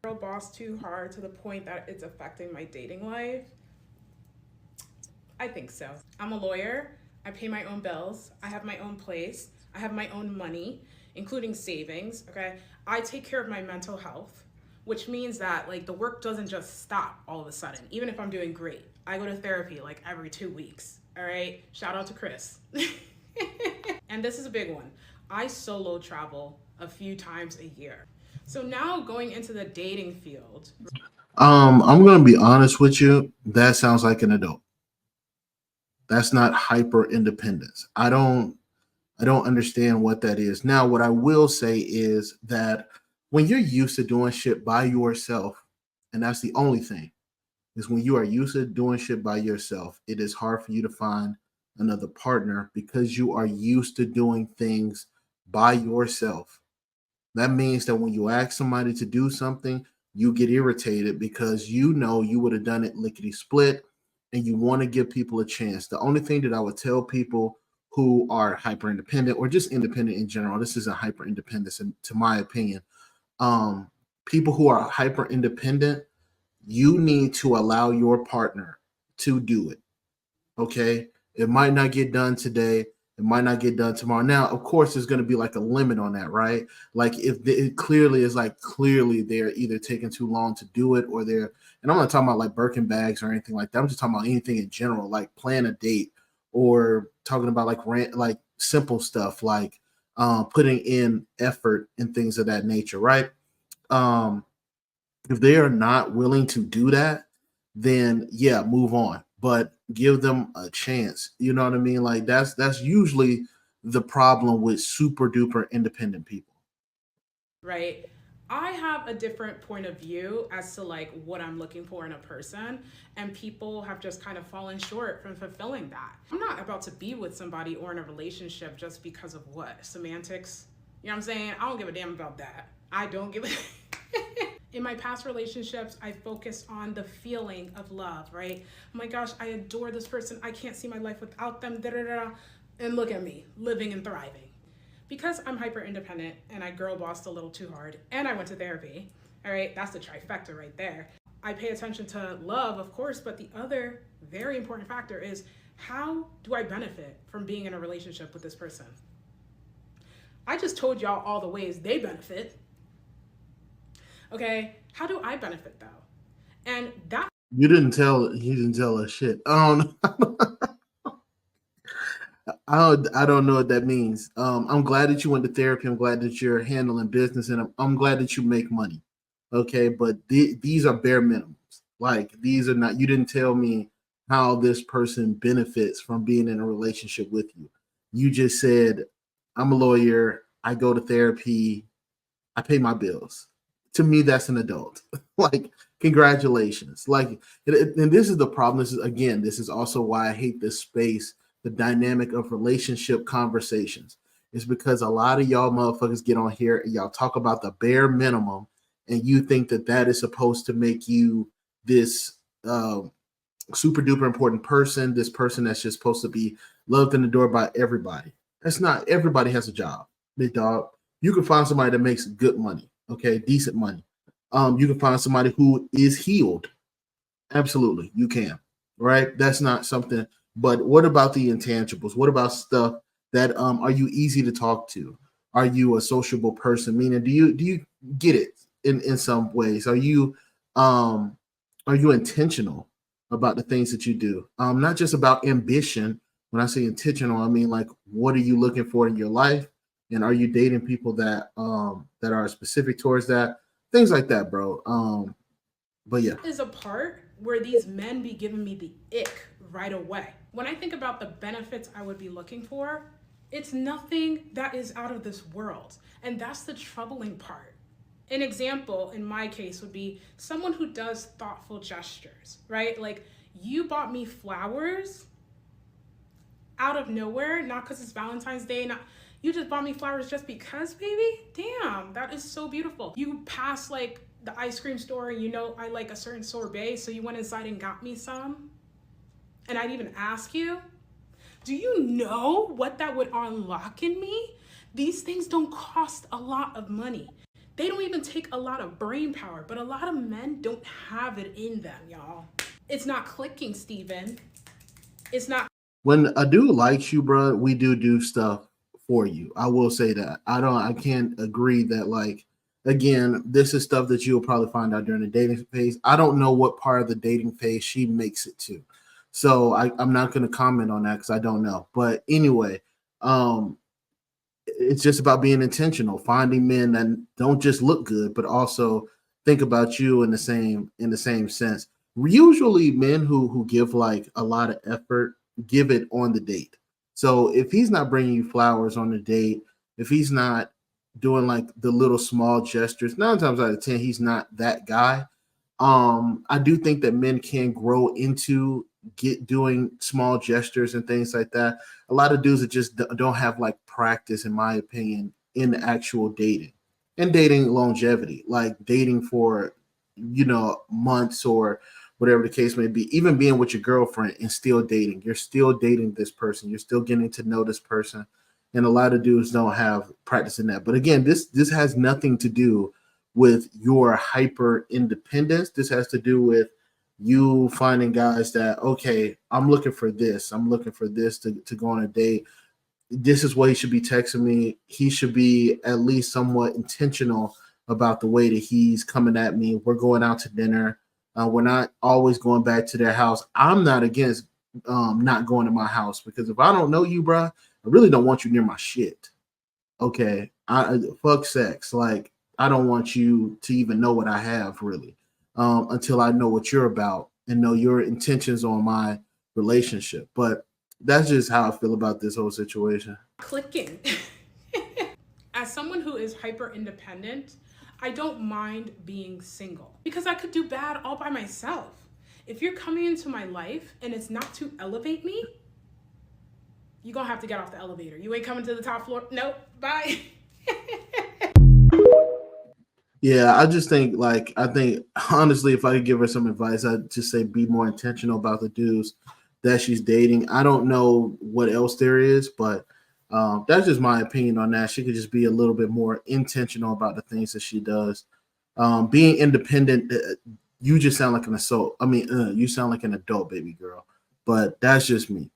Girl boss too hard to the point that it's affecting my dating life? I think so. I'm a lawyer. I pay my own bills. I have my own place. I have my own money, including savings. Okay. I take care of my mental health, which means that like the work doesn't just stop all of a sudden, even if I'm doing great. I go to therapy like every 2 weeks. All right. Shout out to Chris. And this is a big one. I solo travel a few times a year. So now going into the dating field. I'm gonna be honest with you. That sounds like an adult. That's not hyper independence. I don't understand what that is. Now, what I will say is that when you're used to doing shit by yourself, and that's the only thing, is when you are used to doing shit by yourself, it is hard for you to find another partner because you are used to doing things by yourself. That means that when you ask somebody to do something, you get irritated because you know you would have done it lickety split and you want to give people a chance. The only thing that I would tell people who are hyper independent or just independent in general, this isn't hyper independence, to my opinion. Um, People who are hyper independent, you need to allow your partner to do it. Okay. It might not get done today. It might not get done tomorrow. Now, of course, there's going to be like a limit on that, right? Like if it clearly is like clearly they're either taking too long to do it or they're, and I'm not talking about like Birkin bags or anything like that. I'm just talking about anything in general, like plan a date or talking about like rent, like simple stuff like putting in effort and things of that nature, right? Um, if they are not willing to do that, then yeah, move on. But give them a chance. You know what I mean? Like that's usually the problem with super duper independent people. Right? I have a different point of view as to like what I'm looking for in a person, and people have just kind of fallen short from fulfilling that. I'm not about to be with somebody or in a relationship just because of what? Semantics? You know what I'm saying? I don't give a damn about that. I don't give a in my past relationships, I focused on the feeling of love, right? Oh my gosh, I adore this person. I can't see my life without them. Da, da, da. And look at me, living and thriving. Because I'm hyper independent and I girl bossed a little too hard and I went to therapy, all right, that's the trifecta right there. I pay attention to love, of course, but the other very important factor is how do I benefit from being in a relationship with this person? I just told y'all all the ways they benefit. Okay, how do I benefit though? And that You didn't tell us shit. I don't know what that means. I'm glad that you went to therapy. I'm glad that you're handling business, and I'm glad that you make money. Okay, but these are bare minimums. Like these are not. You didn't tell me how this person benefits from being in a relationship with you. You just said, "I'm a lawyer. I go to therapy. I pay my bills." To me, that's an adult. Like, congratulations. Like, and this is the problem. This is again, this is also why I hate this space, the dynamic of relationship conversations. Is because a lot of y'all motherfuckers get on here and y'all talk about the bare minimum, and you think that that is supposed to make you this super duper important person, this person that's just supposed to be loved and adored by everybody. That's not everybody has a job, big dog. You can find somebody that makes good money, okay, decent money. You can find somebody who is healed. Absolutely, you can. Right? That's not something. But what about the intangibles? What about stuff that are you easy to talk to? Are you a sociable person? Meaning, do you get it in some ways? Um are you intentional about the things that you do? Not just about ambition. When I say intentional, I mean like what are you looking for in your life, and are you dating people that are specific towards that? Things like that, bro. But yeah, is a part where these men be giving me the ick right away. When I think about the benefits I would be looking for, it's nothing that is out of this world. And that's the troubling part. An example in my case would be someone who does thoughtful gestures, right? Like you bought me flowers out of nowhere, not because it's Valentine's Day, not you just bought me flowers just because, baby? Damn, that is so beautiful. You pass like the ice cream store and you know I like a certain sorbet, so you went inside and got me some. And I'd even ask you, do you know what that would unlock in me? These things don't cost a lot of money. They don't even take a lot of brain power, but a lot of men don't have it in them, y'all. It's not clicking, Steven. It's not. When a dude likes you, bro, we do stuff for you. I will say that. I can't agree that, like, again, this is stuff that you'll probably find out during the dating phase. I don't know what part of the dating phase she makes it to. So I'm not going to comment on that because I don't know. But anyway, um, it's just about being intentional, finding men that don't just look good, but also think about you in the same sense. Usually, men who give like a lot of effort give it on the date. So if he's not bringing you flowers on the date, if he's not doing like the little small gestures, 9 times out of 10, he's not that guy. I do think that men can grow into get doing small gestures and things like that. A lot of dudes that just don't have like practice, in my opinion, in actual dating and dating longevity, like dating for months or whatever the case may be. Even being with your girlfriend and still dating, you're still dating this person, you're still getting to know this person, and a lot of dudes don't have practice in that. But again, this has nothing to do with your hyper independence. This has to do with you finding guys that, okay, I'm looking for this. I'm looking for this to go on a date. This is what he should be texting me. He should be at least somewhat intentional about the way that he's coming at me. We're going out to dinner. We're not always going back to their house. I'm not against not going to my house, because if I don't know you, bro, I really don't want you near my shit. Okay, I fuck sex. Like, I don't want you to even know what I have, really, until I know what you're about and know your intentions on my relationship. But that's just how I feel about this whole situation. Clicking. As someone who is hyper independent, I don't mind being single because I could do bad all by myself. If you're coming into my life and it's not to elevate me, you're gonna have to get off the elevator. You ain't coming to the top floor. Nope. Bye. Yeah, I just think, like, I think honestly, if I could give her some advice, I'd just say be more intentional about the dudes that she's dating. I don't know what else there is, but that's just my opinion on that. She could just be a little bit more intentional about the things that she does. Being independent, you just sound like an assault. I mean, you sound like an adult, baby girl. But that's just me.